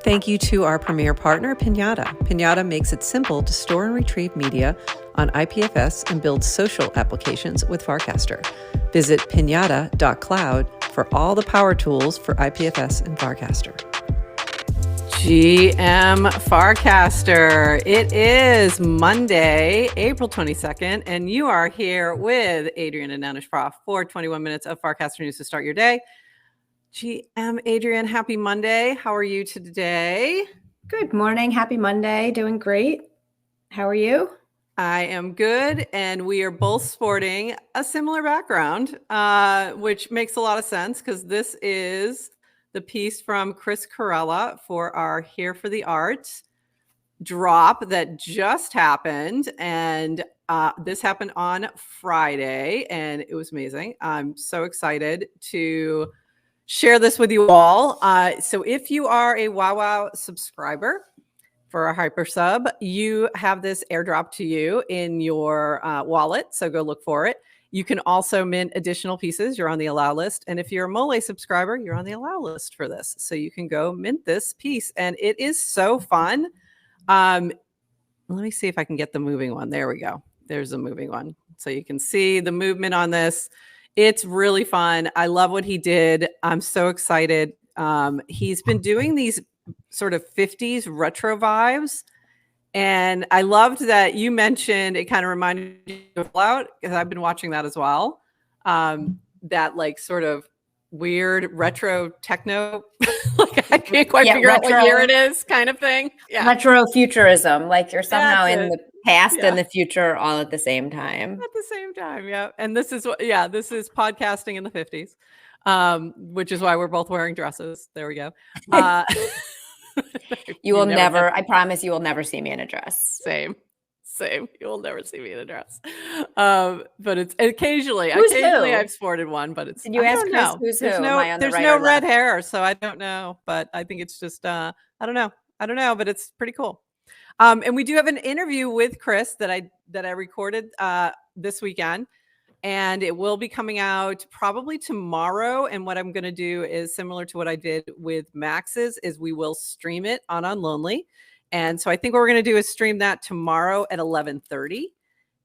thank you to our premier partner, Pinata. Pinata makes it simple to store and retrieve media on IPFS and build social applications with Farcaster. Visit pinata.cloud for all the power tools for IPFS and Farcaster. GM Farcaster. It is Monday, April 22nd, and you are here with Adrian and Nanish Prof for 21 minutes of Farcaster news to start your day. GM Adrian, happy Monday. How are you today? Good morning. Happy Monday. Doing great. How are you? I am good, and we are both sporting a similar background, which makes a lot of sense because this is the piece from Chris Corella for our Here for the Art drop that just happened. And this happened on Friday, and it was amazing. I'm so excited to share this with you all. So if you are a WowWow subscriber for a hyper sub, you have this airdrop to you in your wallet. So go look for it. You can also mint additional pieces. You're on the allow list. And if you're a Mole subscriber, you're on the allow list for this. So you can go mint this piece. And it is so fun. Let me see if I can get the moving one. There we go. There's a moving one. So you can see the movement on this. It's really fun. I love what he did. I'm so excited. He's been doing these sort of 50s retro vibes. And I loved that you mentioned it kind of reminded you of Fallout because I've been watching that as well. That like sort of weird retro techno, like I can't quite figure out what year it is kind of thing. Yeah. Retro futurism, like you're somehow in the past and the future all at the same time. At the same time, yeah. And this is what, this is podcasting in the 50s, which is why we're both wearing dresses. There we go. You will never, I promise you will never see me in a dress. Same. You will never see me in a dress. But it's occasionally I've sported one, but it's, did you ask Chris who's who? There's no red hair, so I don't know, but I think it's just, I don't know, but it's pretty cool. And we do have an interview with Chris that I recorded this weekend. And it will be coming out probably tomorrow. And what I'm going to do is similar to what I did with Max's is we will stream it on Unlonely. And so I think what we're going to do is stream that tomorrow at 11:30.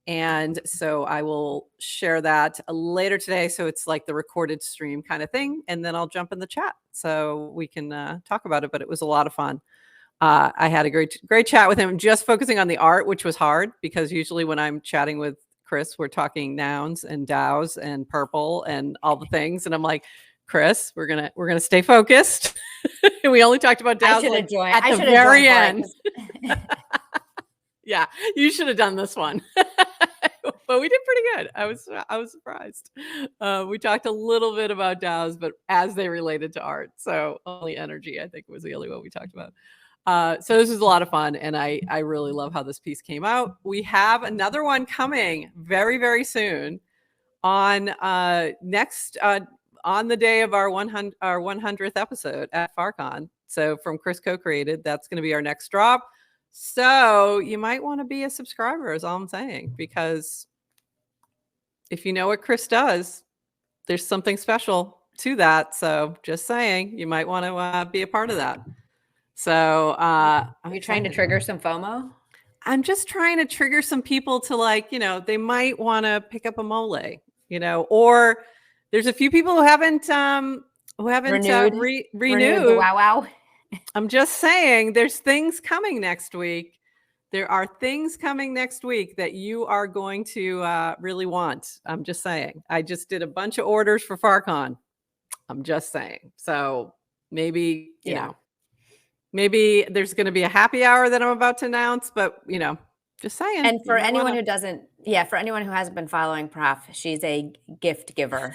And so I will share that later today. So it's like the recorded stream kind of thing. And then I'll jump in the chat so we can talk about it. But it was a lot of fun. I had a great chat with him, just focusing on the art, which was hard because usually when I'm chatting with Chris, we're talking nouns and dows and purple and all the things. And I'm like, Chris, we're gonna stay focused. And we only talked about dows at the very end. Yeah, you should have done this one. But we did pretty good. I was surprised. We talked a little bit about dows, but as they related to art. So only energy, I think, was the only one we talked about. So this was a lot of fun, and I really love how this piece came out. We have another one coming very, very soon on on the day of our 100th episode at FarCon. So from Chris Co-Created, that's going to be our next drop. So you might want to be a subscriber is all I'm saying, because if you know what Chris does, there's something special to that. So just saying, you might want to be a part of that. So are you trying to trigger some FOMO? I'm just trying to trigger some people to they might want to pick up a Mole, or there's a few people who haven't renewed. Wow. I'm just saying there's things coming next week. There are things coming next week that you are going to really want. I'm just saying. I just did a bunch of orders for FarCon. I'm just saying. So maybe, maybe there's going to be a happy hour that I'm about to announce, but just saying. And for anyone who hasn't been following Prof, she's a gift giver.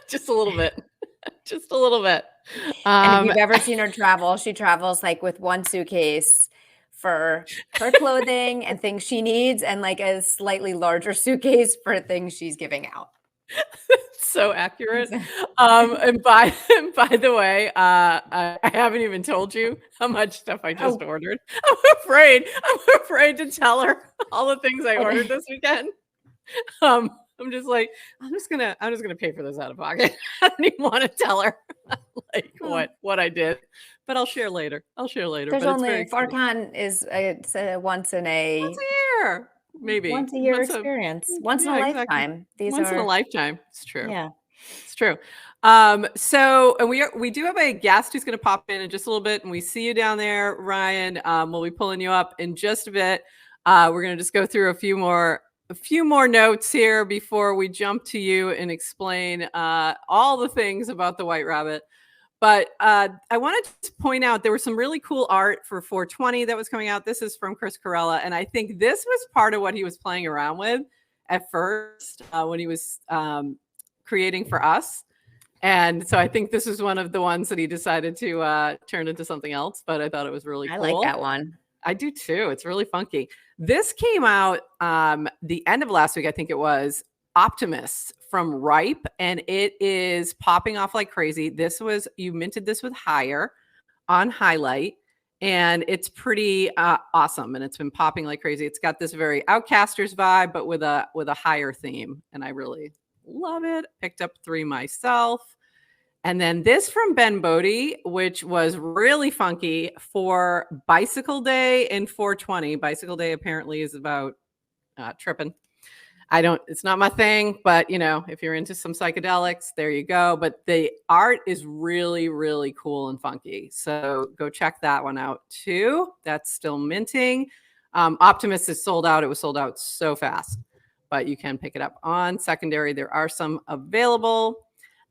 Just a little bit. Just a little bit. And if you've ever seen her travel, she travels like with one suitcase for her clothing and things she needs, and like a slightly larger suitcase for things she's giving out. So accurate. And by the way, I haven't even told you how much stuff I just ordered. I'm afraid to tell her all the things I ordered this weekend. I'm just like, I'm just gonna pay for this out of pocket. I don't even want to tell her. like what I did, but I'll share later. There's but only it's very exciting. FarCon is it's a once a year, maybe once a year experience, once in a exactly. lifetime. These Once in a are lifetime. It's true. yeah. It's true. So, and we do have a guest who's going to pop in just a little bit, and we see you down there, Ryan. We'll be pulling you up in just a bit. We're going to just go through a few more notes here before we jump to you and explain all the things about the White Rabbit. But I wanted to point out there was some really cool art for 420 that was coming out. This is from Chris Corella, and I think this was part of what he was playing around with at first when he was creating for us. And so I think this is one of the ones that he decided to turn into something else, but I thought it was really cool. I like that one. I do too. It's really funky. This came out the end of last week, I think it was, Optimus from Ripe, and it is popping off like crazy. You minted this with Higher on Highlight, and it's pretty awesome, and it's been popping like crazy. It's got this very Outcasters vibe, but with a Higher theme, and I really love it. Picked up 3 myself. And then this from Ben Bodie, which was really funky for Bicycle Day and 420. Bicycle Day apparently is about tripping. It's not my thing, but if you're into some psychedelics, there you go. But the art is really, really cool and funky. So go check that one out too. That's still minting. Optimus is sold out. It was sold out so fast, but you can pick it up on secondary. There are some available.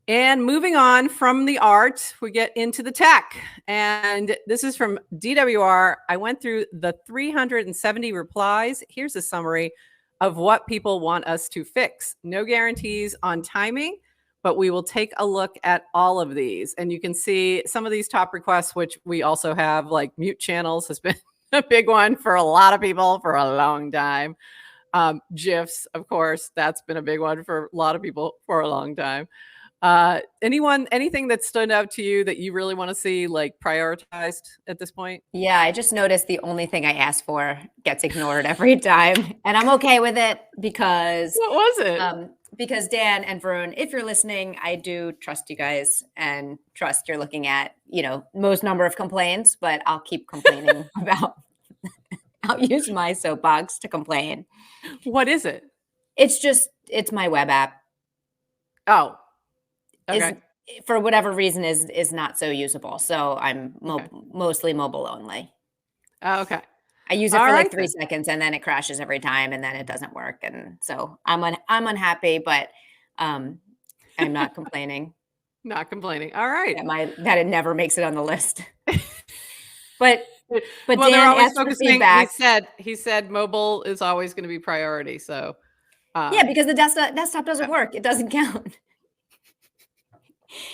And moving on from the art, we get into the tech. And this is from DWR. I went through the 370 replies. Here's a summary of what people want us to fix. No guarantees on timing, but we will take a look at all of these. And you can see some of these top requests, which we also have, like mute channels has been a big one for a lot of people for a long time. GIFs, of course, that's been a big one for a lot of people for a long time. Anything that stood out to you that you really want to see like prioritized at this point? Yeah, I just noticed the only thing I asked for gets ignored every time, and I'm okay with it because what was it? Because Dan and Varun, if you're listening, I do trust you guys and trust you're looking at most number of complaints, but I'll keep complaining about. I'll use my soapbox to complain. What is it? It's my web app. Oh. Okay. For whatever reason is not so usable. So I'm mostly mobile only. Okay. I use it for like 3 seconds and then it crashes every time and then it doesn't work. And so I'm unhappy, but I'm not complaining. Not complaining. All right. That it never makes it on the list. But well, Dan they're always asked for focusing. feedback. He said mobile is always going to be priority. So yeah, because the desktop doesn't work. It doesn't count.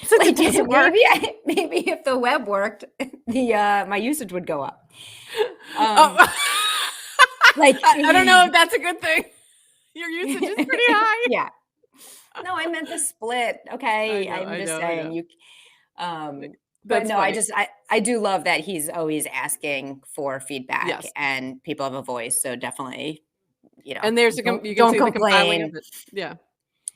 So like, it doesn't work. Maybe if the web worked, my usage would go up. Like I don't know if that's a good thing. Your usage is pretty high. Yeah. No, I meant the split. Okay, I'm just saying you. But no, funny. I do love that he's always asking for feedback, yes. And people have a voice. So definitely, And there's don't complain. Yeah.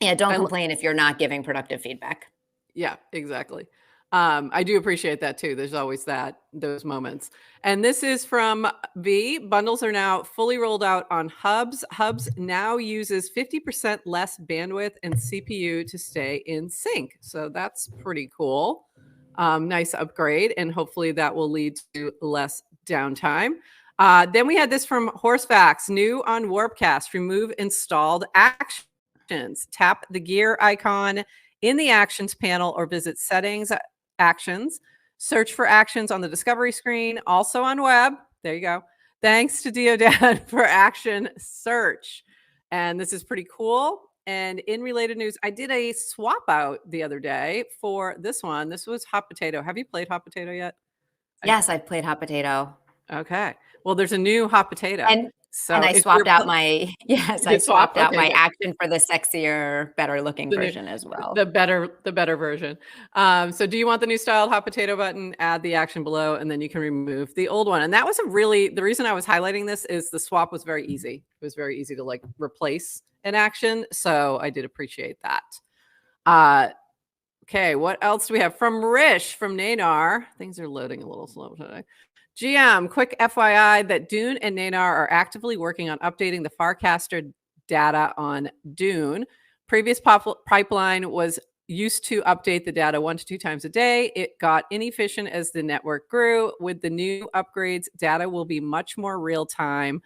Yeah. Don't complain if you're not giving productive feedback. Yeah, exactly. I do appreciate that too. There's always those moments. And this is from V. Bundles are now fully rolled out on Hubs. Hubs now uses 50% less bandwidth and CPU to stay in sync. So that's pretty cool. Nice upgrade. And hopefully that will lead to less downtime. Then we had this from Horsefax. New on Warpcast. Remove installed actions. Tap the gear icon in the actions panel or visit settings, actions, search for actions on the discovery screen, also on web. There you go. Thanks to Deodad for action search. And this is pretty cool. And in related news, I did a swap out the other day for this one. This was Hot Potato. Have you played Hot Potato yet? Yes, I've played Hot Potato. Okay. Well, there's a new Hot Potato. And I swapped out my my action for the sexier, better looking version as well. The better version. So do you want the new styled Hot Potato button? Add the action below, and then you can remove the old one. And that was the reason I was highlighting this is the swap was very easy. It was very easy to like replace an action. So I did appreciate that. Okay, what else do we have? From Rish, from Neynar. Things are loading a little slow today. GM, quick FYI that Dune and Neynar are actively working on updating the Farcaster data on Dune. Previous pipeline was used to update the data 1 to 2 times a day. It got inefficient as the network grew. With the new upgrades, data will be much more real time,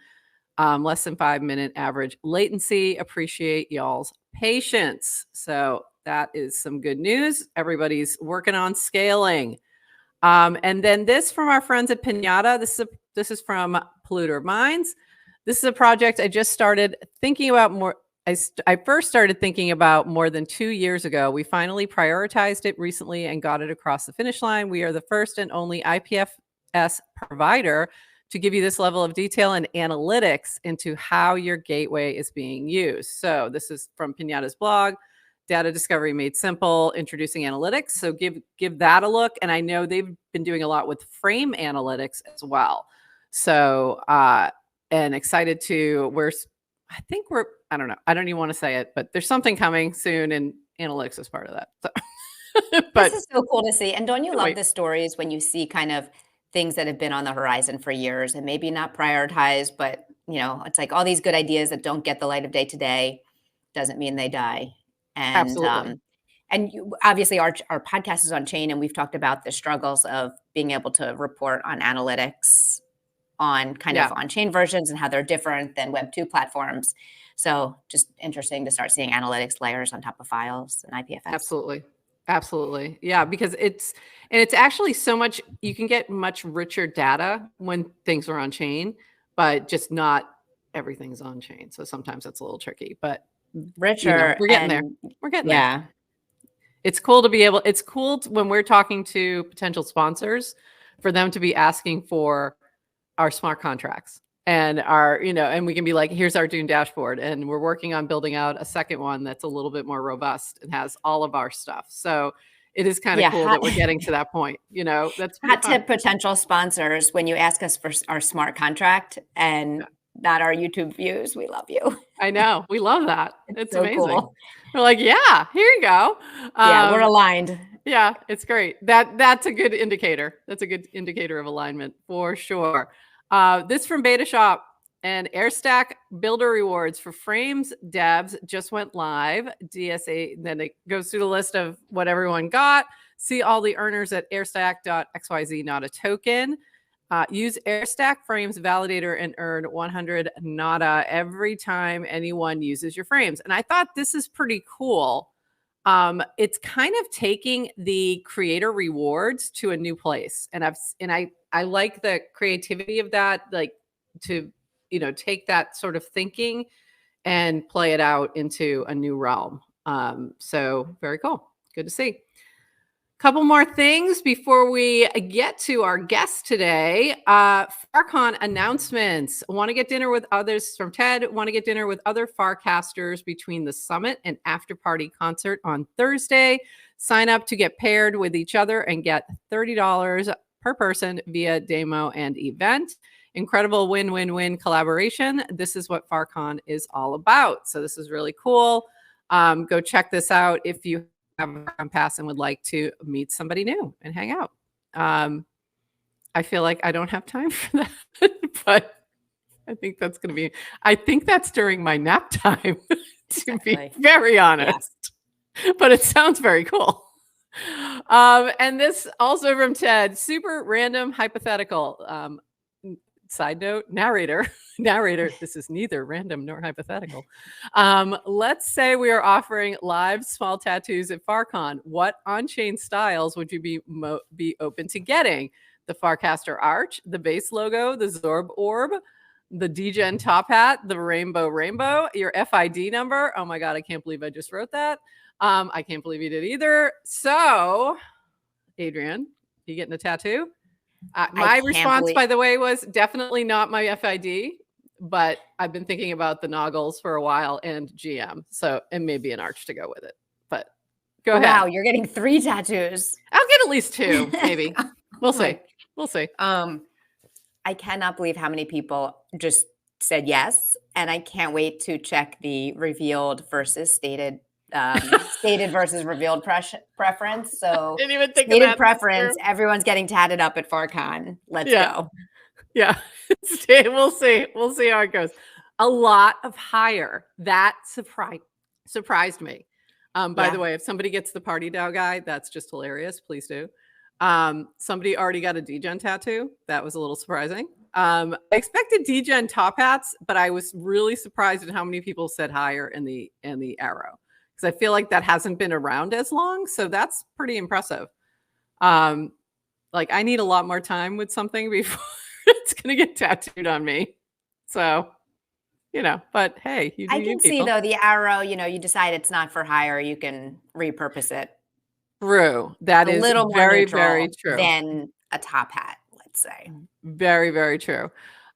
less than 5-minute average latency. Appreciate y'all's patience. So that is some good news. Everybody's working on scaling. And then this from our friends at Pinata. This is from Polluter of Minds. This is a project I just started thinking about more. I first started thinking about more than 2 years ago. We finally prioritized it recently and got it across the finish line. We are the first and only IPFS provider to give you this level of detail and analytics into how your gateway is being used. So this is from Pinata's blog, Data Discovery Made Simple, Introducing Analytics. So give that a look. And I know they've been doing a lot with frame analytics as well. So, and excited to, I don't know. I don't even want to say it, but there's something coming soon and analytics is part of that. So. But this is so cool to see. And don't you love the stories when you see kind of things that have been on the horizon for years and maybe not prioritized, but it's like all these good ideas that don't get the light of day today doesn't mean they die. And absolutely. And obviously our podcast is on chain, and we've talked about the struggles of being able to report on analytics on kind of on-chain versions and how they're different than Web 2 platforms. So just interesting to start seeing analytics layers on top of files and IPFS. Absolutely. Absolutely. Yeah, because it's actually so much, you can get much richer data when things are on chain, but just not everything's on chain. So sometimes that's a little tricky, but richer. We're getting there. We're getting there. It's cool to be able, it's cool when we're talking to potential sponsors for them to be asking for our smart contracts and our, and we can be like, here's our Dune dashboard. And we're working on building out a second one that's a little bit more robust and has all of our stuff. So it is kind of cool that we're getting to that point. That's hot tip potential sponsors. When you ask us for our smart contract and not our YouTube views, we love you. I know. We love that. It's so amazing. Cool. We're like, yeah, here you go. We're aligned. Yeah, it's great. That's a good indicator. That's a good indicator of alignment for sure. This from Beta Shop and Airstack builder rewards for frames devs just went live. DSA, then it goes through the list of what everyone got. See all the earners at airstack.xyz, not a token. Use Airstack frames validator and earn 100 nada every time anyone uses your frames. And I thought this is pretty cool. It's kind of taking the creator rewards to a new place. And I like the creativity of that, like to, take that sort of thinking and play it out into a new realm. So very cool. Good to see. Couple more things before we get to our guest today. FarCon announcements. Want to get dinner with others from Ted. Want to get dinner with other Farcasters between the summit and after party concert on Thursday. Sign up to get paired with each other and get $30 per person via demo and event. Incredible win-win-win collaboration. This is what FarCon is all about. So this is really cool. Go check this out if you have a pass and would like to meet somebody new and hang out. I feel like I don't have time for that, but I think that's during my nap time, to be very honest. Yeah. But it sounds very cool. And this also from Ted, super random hypothetical. Side note, narrator, this is neither random nor hypothetical. Let's say we are offering live small tattoos at FarCon. What on-chain styles would you be open to getting? The Farcaster arch, the base logo, the Zorb orb, the Degen top hat, the rainbow, your FID number. Oh my God, I can't believe I just wrote that. I can't believe you did either. So, Adrian, you getting a tattoo? My response, by the way, was definitely not my FID, but I've been thinking about the noggles for a while and GM. So, and maybe an arch to go with it. But go ahead. Wow, you're getting 3 tattoos. I'll get at least 2, maybe. We'll see. We'll see. I cannot believe how many people just said yes. And I can't wait to check the revealed versus stated stated versus revealed preference. So Didn't even think of stated that. preference, everyone's getting tatted up at FarCon. Let's go. Yeah. We'll see. We'll see how it goes. A lot of higher. That surprised me. By the way, if somebody gets the party Dow guy, that's just hilarious. Please do. Somebody already got a Degen tattoo. That was a little surprising. I expected Degen top hats, but I was really surprised at how many people said higher in the arrow, because I feel like that hasn't been around as long. So that's pretty impressive. Like, I need a lot more time with something before it's going to get tattooed on me. So, but hey, I can see though the arrow, you decide it's not for hire, you can repurpose it. True. That is very, very true. Than a top hat, let's say. Very, very true.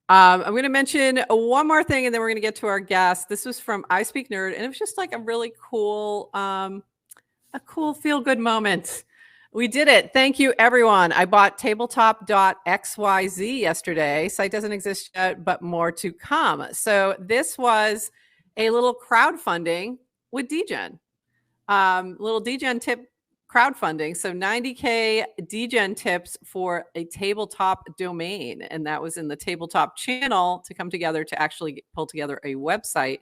I'm going to mention one more thing, and then we're going to get to our guest. This was from I Speak Nerd, and it was just like a really cool, feel-good moment. We did it. Thank you, everyone. I bought tabletop.xyz yesterday. Site doesn't exist yet, but more to come. So this was a little crowdfunding with Degen. Little Degen tip crowdfunding. So 90K Degen tips for a tabletop domain. And that was in the tabletop channel to come together to actually pull together a website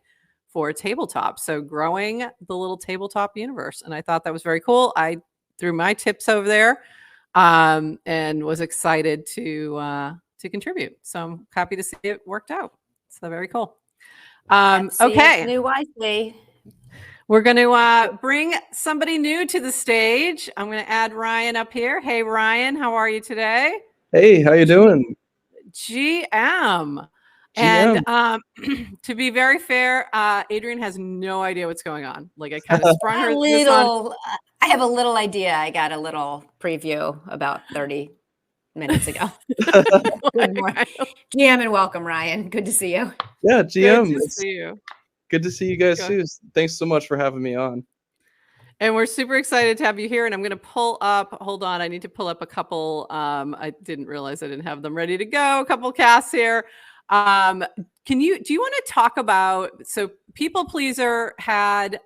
for tabletop. So growing the little tabletop universe. And I thought that was very cool. I threw my tips over there and was excited to contribute. So I'm happy to see it worked out. So very cool. Okay. New wisely. We're going to bring somebody new to the stage. I'm going to add Ryan up here. Hey, Ryan, how are you today? Hey, how you doing? GM. And to be very fair, Adrian has no idea what's going on. Like, I kind of sprung her this on. I have a little idea. I got a little preview about 30 minutes ago. Good morning. GM, and welcome, Ryan. Good to see you. Yeah, GM. Good to see you. Good to see you guys too. Thanks so much for having me on. And we're super excited to have you here. And I'm going to pull up, hold on, I need to pull up a couple. I didn't realize I didn't have them ready to go. A couple casts here. Do you want to talk about, so People Pleaser had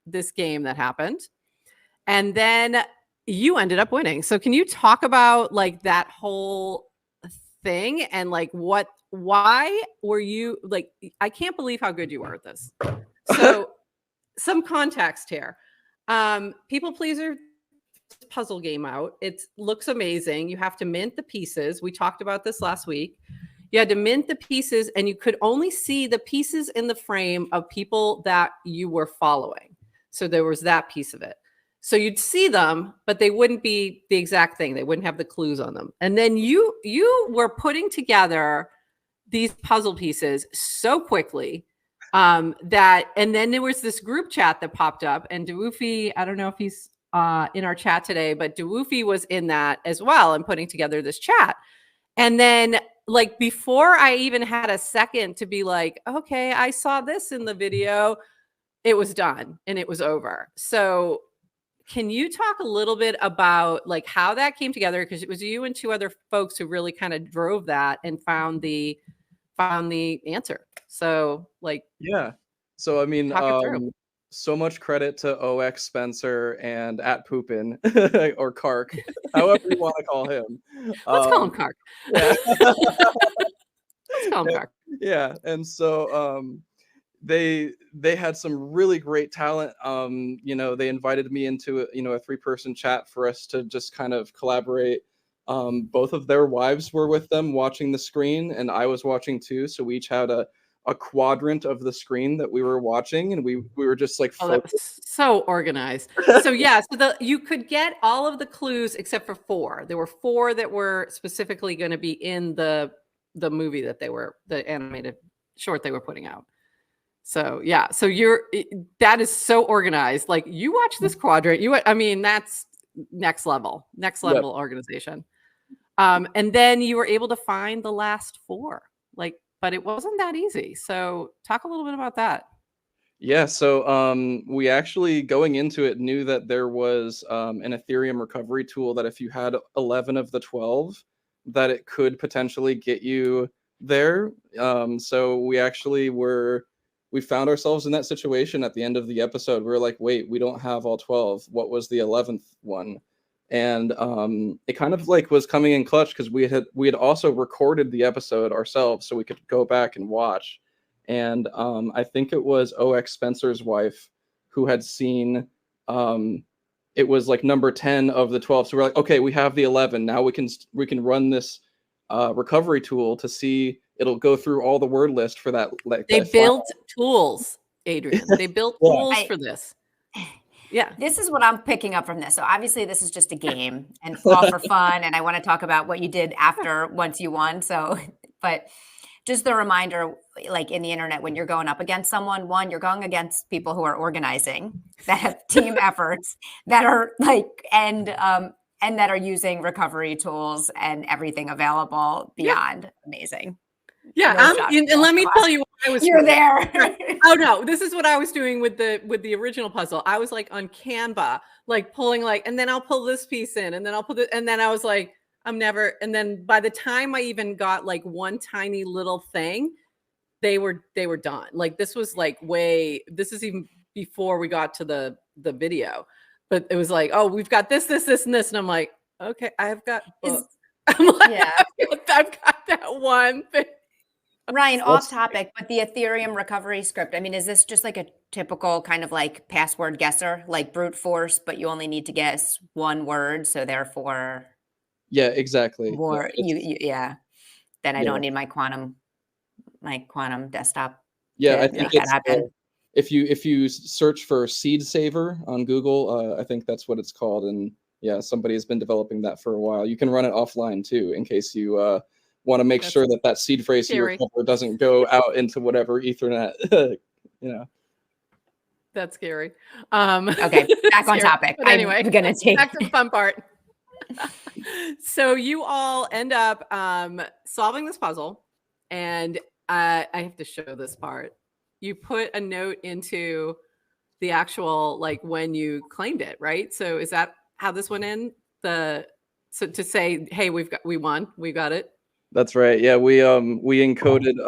this game that happened, and then you ended up winning. So can you talk about like that whole thing and like why were you like, I can't believe how good you were at this. So some context here. People Pleaser puzzle game out. It looks amazing. You have to mint the pieces. We talked about this last week. You had to mint the pieces, and you could only see the pieces in the frame of people that you were following. So there was that piece of it. So you'd see them, but they wouldn't be the exact thing. They wouldn't have the clues on them. And then you were putting together these puzzle pieces so quickly and then there was this group chat that popped up, and Dewoofi, I don't know if he's in our chat today, but Dewoofi was in that as well and putting together this chat. And then like before I even had a second to be like, okay, I saw this in the video, it was done and it was over. So can you talk a little bit about like how that came together? Because it was you and two other folks who really kind of drove that and found the answer. So like, yeah. So I mean, so much credit to OX Spencer and at Poopin or Kark, however you want to call him. Let's call him Kark. Yeah. Let's call him Kark. Yeah. And so they had some really great talent. They invited me into a 3-person chat for us to just kind of collaborate. Both of their wives were with them watching the screen, and I was watching too. So we each had a quadrant of the screen that we were watching, and we were just like, that was so organized. So yeah, so you could get all of the clues except for 4. There were 4 that were specifically going to be in the movie that the animated short they were putting out. So yeah, so that is so organized. Like, you watch this quadrant, that's next level organization. And then you were able to find the last 4, but it wasn't that easy. So talk a little bit about that. Yeah, so we actually, going into it, knew that there was an Ethereum recovery tool that if you had 11 of the 12, that it could potentially get you there. So we actually were we found ourselves in that situation at the end of the episode. We were like, wait, we don't have all 12. What was the 11th one? And it kind of like was coming in clutch because we had also recorded the episode ourselves so we could go back and watch. And I think it was OX Spencer's wife who had seen it was like number 10 of the 12. So we're like, okay, we have the 11. Now we can run this recovery tool to see. It'll go through all the word list for that. Like They that built tools, Adrian. They built tools for this. Yeah. This is what I'm picking up from this. So obviously this is just a game and all for fun. And I want to talk about what you did after once you won. So, but just the reminder, like in the internet, when you're going up against someone, one, you're going against people who are organizing, that have team efforts, that are like, and that are using recovery tools and everything available beyond amazing. Yeah, and let me tell you what I was. You're there. Oh no, this is what I was doing with the original puzzle. I was like on Canva, like pulling and then I'll pull this piece in, and then I'll put it, and then I was like, I'm never. And then by the time I even got like one tiny little thing, they were done. Like this was like this is even before we got to the video, but it was like, oh, we've got this, and this, and I'm like, okay, I've got books. I'm like, yeah, I've got that one thing. Ryan, off topic, but the Ethereum recovery script, I mean, is this just like a typical kind of like password guesser, like brute force, but you only need to guess one word, so therefore yeah, exactly. More then I don't need my quantum desktop. Yeah, I think if you search for Seed Saver on Google, I think that's what it's called, and yeah, somebody has been developing that for a while. You can run it offline too, in case you want to make sure that seed phrase you recover doesn't go out into whatever Ethernet, That's scary. Okay, back on topic. But anyway, I'm gonna take back to the fun part. So you all end up solving this puzzle, and I have to show this part. You put a note into the actual when you claimed it, right? So is that how this went in? So to say, hey, we won, we got it. That's right. Yeah, we encoded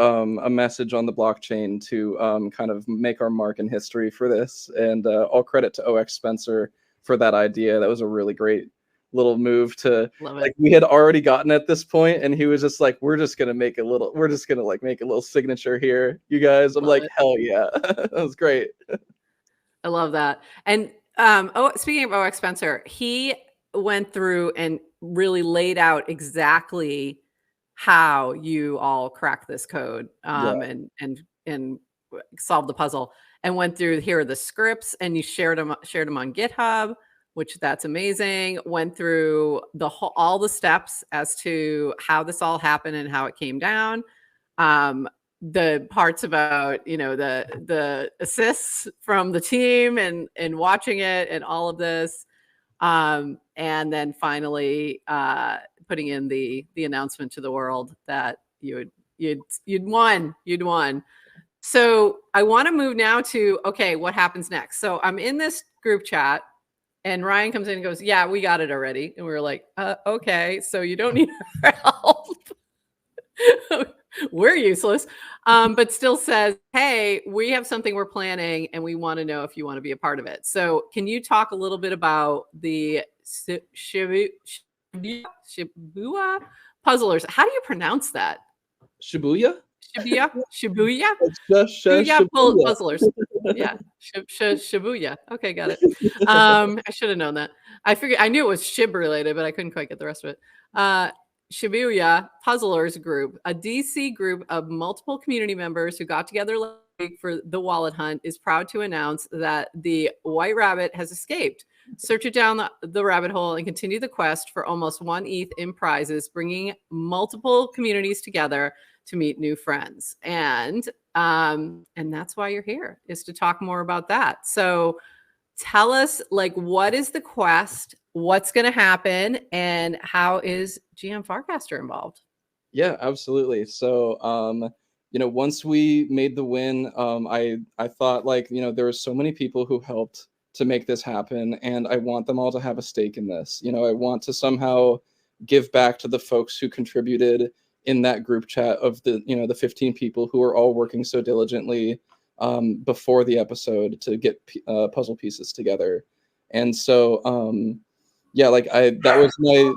a message on the blockchain to kind of make our mark in history for this, and all credit to OX Spencer for that idea. That was a really great little move to we had already gotten at this point, and he was just like, we're just gonna make a little signature here, you guys. I'm like, hell yeah. That was great. I love that. And speaking of OX Spencer, he went through and really laid out exactly how you all cracked this code and solved the puzzle, and went through, here are the scripts, and you shared them on GitHub, which that's amazing. Went through all the steps as to how this all happened and how it came down. The parts about, the assists from the team and watching it and all of this. And then finally putting in the announcement to the world that you'd won. So I want to move now to, okay, what happens next? So I'm in this group chat, and Ryan comes in and goes, yeah, we got it already. And we were like, okay, so you don't need our help. We're useless. But still says, hey, we have something we're planning, and we want to know if you want to be a part of it. So can you talk a little bit about the Shibuya puzzlers? How do you pronounce that? Shibuya? Shibuya? Shibuya puzzlers. Yeah. Shibuya. Okay, got it. I should have known that. I knew it was Shib related, but I couldn't quite get the rest of it. Shibuya Puzzlers Group, a DC group of multiple community members who got together last week for the wallet hunt, is proud to announce that the White Rabbit has escaped. Search it down the rabbit hole and continue the quest for almost 1 ETH in prizes, bringing multiple communities together to meet new friends. And that's why you're here, is to talk more about that. So tell us, what is the quest? What's going to happen, and how is GM Farcaster involved? Yeah, absolutely. So, once we made the win, I thought there were so many people who helped to make this happen, and I want them all to have a stake in this. I want to somehow give back to the folks who contributed in that group chat of the 15 people who are all working so diligently before the episode to get puzzle pieces together. And so yeah, like that was my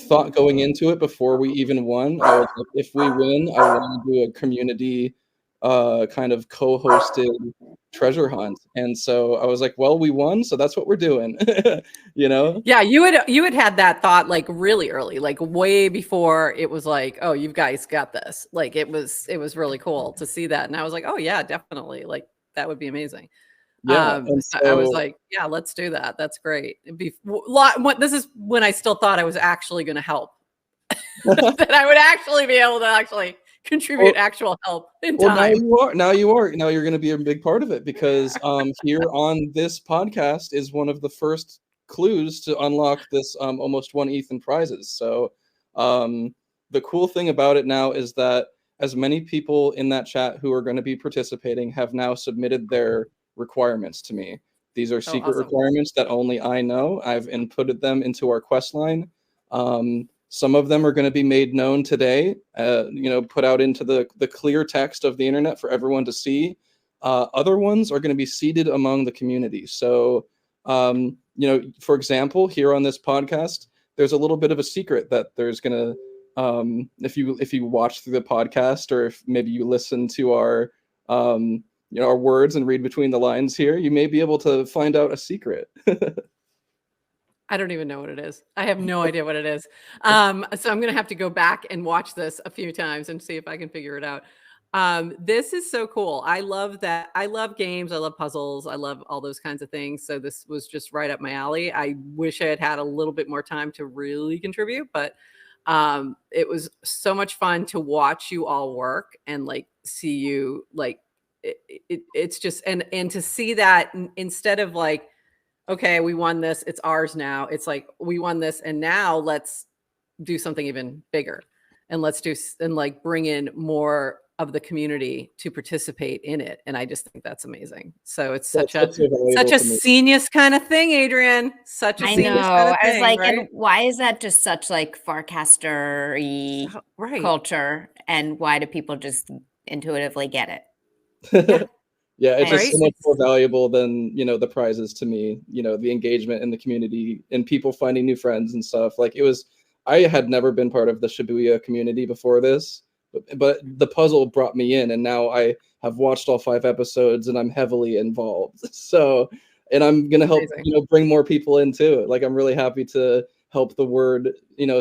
thought going into it before we even won. I was like, if we win, I want to do a community kind of co-hosted treasure hunt. And so I was like, well, we won, so that's what we're doing. You know? Yeah, you had that thought like really early, like way before it was like, oh, you guys got this. Like it was really cool to see that. And I was like, oh yeah, definitely. Like that would be amazing. Yeah. And So I was so like, yeah, let's do that. That's great. This is when I still thought I was actually going to help. That I would actually be able to actually contribute actual help in well, time. now you're going to be a big part of it, because here on this podcast is one of the first clues to unlock this almost 1 ETH in prizes. So the cool thing about it now is that as many people in that chat who are going to be participating have now submitted their requirements to me. These are secret awesome. requirements that only I know. I've inputted them into our quest line. Some of them are going to be made known today, put out into the clear text of the internet for everyone to see. Other ones are going to be seeded among the community. So, for example, here on this podcast, there's a little bit of a secret that there's going to, if you watch through the podcast, or if maybe you listen to our, our words and read between the lines here, you may be able to find out a secret. I don't even know what it is. I have no idea what it is. So I'm going to have to go back and watch this a few times and see if I can figure it out. This is so cool. I love that. I love games. I love puzzles. I love all those kinds of things. So this was just right up my alley. I wish I had had a little bit more time to really contribute, but it was so much fun to watch you all work and like see you like it's just and to see that instead of like, okay, we won this, it's ours now. It's like we won this, and now let's do something even bigger, and let's do and like bring in more of the community to participate in it. And I just think that's amazing. So it's such a genius kind of thing, Adrian. Such a genius kind of thing. I was like, right? and why is that just such like Farcaster-y culture? And why do people just intuitively get it? Yeah, it's just so much more valuable than, the prizes to me, the engagement in the community and people finding new friends and stuff. Like I had never been part of the Shibuya community before this, but the puzzle brought me in, and now I have watched all 5 episodes and I'm heavily involved. So, and I'm going to help, bring more people into it. Like, I'm really happy to help the word,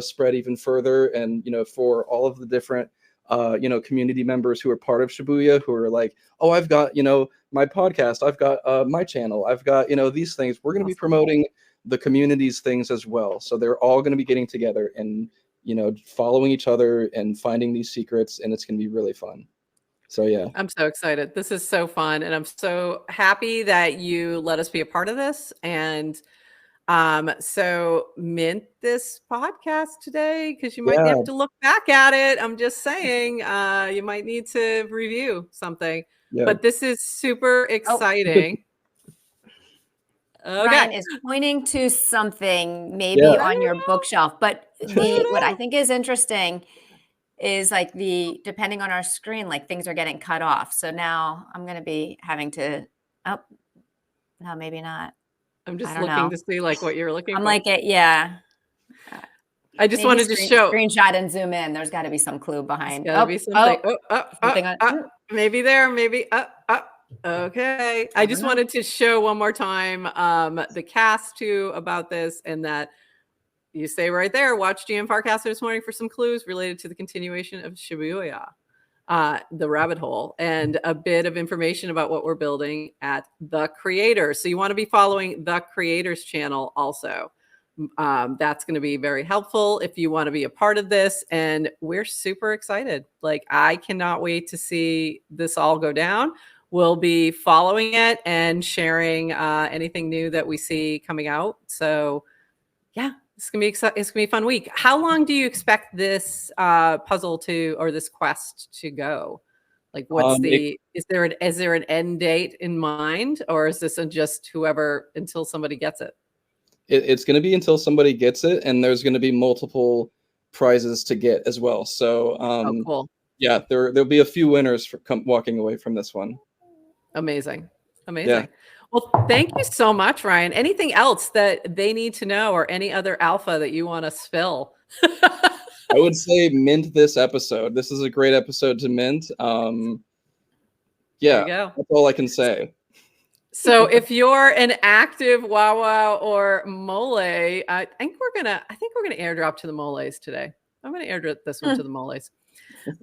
spread even further. And, for all of the different community members who are part of Shibuya, who are like, oh, I've got, my podcast, I've got my channel, I've got, these things. We're going to be promoting the community's things as well. So they're all going to be getting together and, following each other and finding these secrets, and it's going to be really fun. So, yeah. I'm so excited. This is so fun. And I'm so happy that you let us be a part of this. And so mint this podcast today, because you might have to look back at it. I'm just saying, you might need to review something. But this is super exciting. Ryan is pointing to something maybe on your bookshelf, but what I think is interesting is like depending on our screen, like things are getting cut off. So now I'm going to be having to, no, maybe not. I'm just looking to see like what you're looking for. I'm like it. Yeah. I just wanted to show screenshot and zoom in. There's got to be some clue behind. Be something. Maybe there, maybe okay. I just wanted to show one more time the cast too about this, and that you say right there, watch GM Farcaster this morning for some clues related to the continuation of Shibuya, the rabbit hole, and a bit of information about what we're building at The Creator. So you want to be following The Creator's channel also. That's going to be very helpful if you want to be a part of this. And we're super excited. Like, I cannot wait to see this all go down. We'll be following it and sharing anything new that we see coming out. So yeah, it's gonna be exciting. It's gonna be a fun week. How long do you expect this puzzle or this quest to go? Like, what's is there an end date in mind, or is this just until somebody gets it? It's going to be until somebody gets it, and there's going to be multiple prizes to get as well. So cool. Yeah, there'll be a few winners for walking away from this one. Amazing. Amazing. Well, thank you so much, Ryan. Anything else that they need to know or any other alpha that you want to spill? I would say mint this episode. This is a great episode to mint. Yeah, that's all I can say. So if you're an active Wawa or Mole, I think we're gonna airdrop to the Moles today. I'm gonna airdrop this one to the Moles.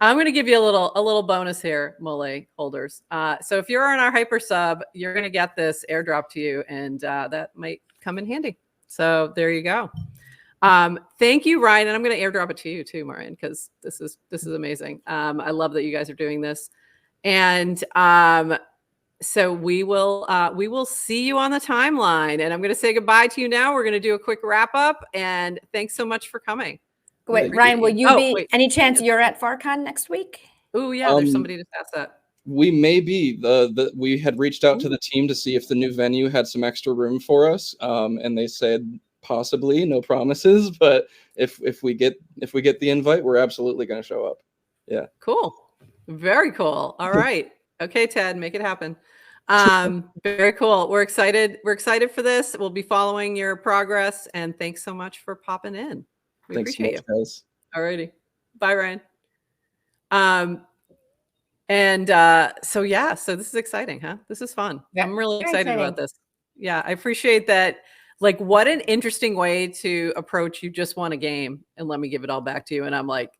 I'm gonna give you a little bonus here, Mole holders. So if you're on our hyper sub, you're gonna get this airdrop to you, and that might come in handy. So there you go. Thank you, Ryan, and I'm gonna airdrop it to you too, Marian, because this is amazing. I love that you guys are doing this, and so we will see you on the timeline, and I'm going to say goodbye to you now. We're going to do a quick wrap up, and thanks so much for coming. Wait, Ryan, will you be any chance you're at FarCon next week? Oh yeah, there's somebody just asked that. We may be. We had reached out to the team to see if the new venue had some extra room for us, and they said possibly, no promises, but if we get the invite, we're absolutely going to show up. Yeah. Cool. Very cool. All right. Okay, Ted, make it happen. Very cool. We're excited. We're excited for this. We'll be following your progress, and thanks so much for popping in. We appreciate you, guys. All righty. Bye, Ryan. So yeah, so this is exciting, huh? This is fun. Yeah, I'm really excited about this. Yeah, I appreciate that. Like, what an interesting way to approach. You just won a game, and let me give it all back to you. And I'm like,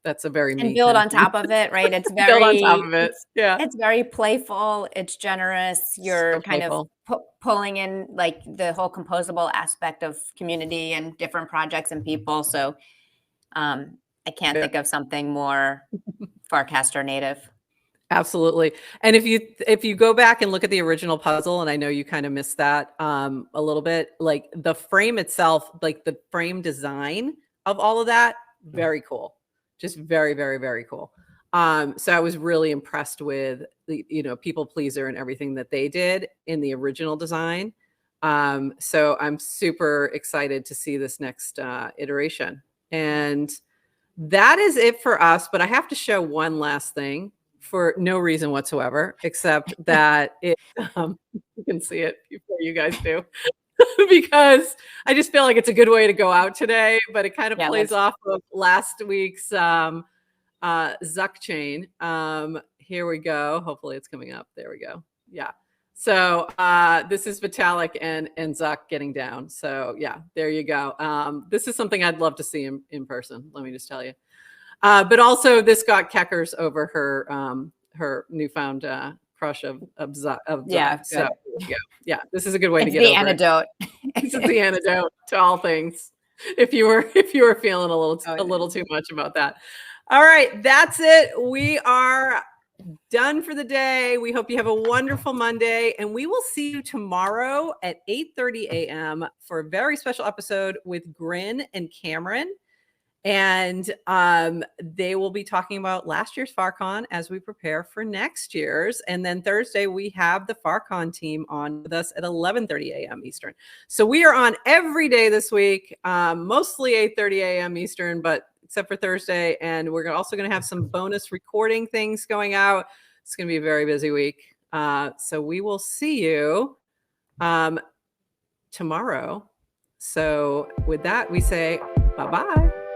that's a very and build on top of it, right? It's very build on top of it. Yeah, it's very playful. It's generous. You're so kind of pulling in like the whole composable aspect of community and different projects and people. So I can't think of something more Farcaster native. Absolutely. And if you go back and look at the original puzzle, and I know you kind of missed that a little bit, like the frame itself, like the frame design of all of that, very cool. Just very, very, very cool. So I was really impressed with the, people pleaser and everything that they did in the original design. So I'm super excited to see this next iteration. And that is it for us. But I have to show one last thing for no reason whatsoever, except that you can see it before you guys do. Because I just feel like it's a good way to go out today, but it kind of plays off of last week's Zuck chain. Here we go. Hopefully it's coming up. There we go. Yeah. So this is Vitalik and Zuck getting down. So yeah, there you go. This is something I'd love to see in person. Let me just tell you. But also this got Keckers over her newfound crush of Zuck. Yeah. So there you go. Yeah, this is a good way to get the over antidote. This is the antidote to all things. If you were feeling a little too much about that. All right, that's it. We are done for the day. We hope you have a wonderful Monday, and we will see you tomorrow at 8:30 a.m. for a very special episode with Grin and Cameron. And they will be talking about last year's FarCon as we prepare for next year's. And then Thursday, we have the FarCon team on with us at 11:30 a.m. Eastern. So we are on every day this week, mostly 8:30 a.m. Eastern, but except for Thursday. And we're also going to have some bonus recording things going out. It's going to be a very busy week. So we will see you tomorrow. So with that, we say bye-bye.